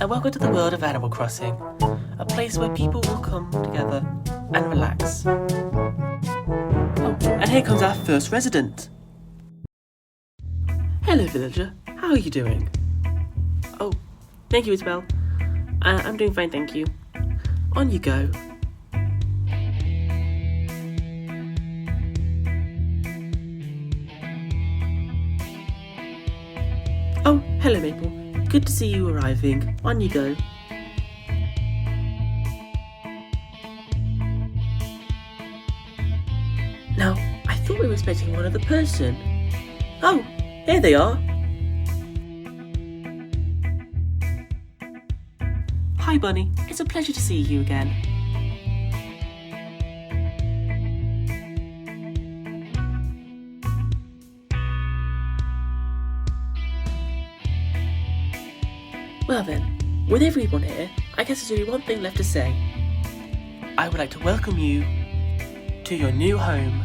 and welcome to the world of Animal Crossing, a place where people will come together and relax. Oh, and here comes our first resident. Hello, villager. How are you doing? Oh, thank you, Isabel. I'm doing fine, thank you. On you go. Oh, hello, Maple. Good to see you arriving. On you go. Now, I thought we were expecting one other person. Oh, here they are. Hi, Bunny. It's a pleasure to see you again. Well then, with everyone here, I guess there's only one thing left to say. I would like to welcome you to your new home.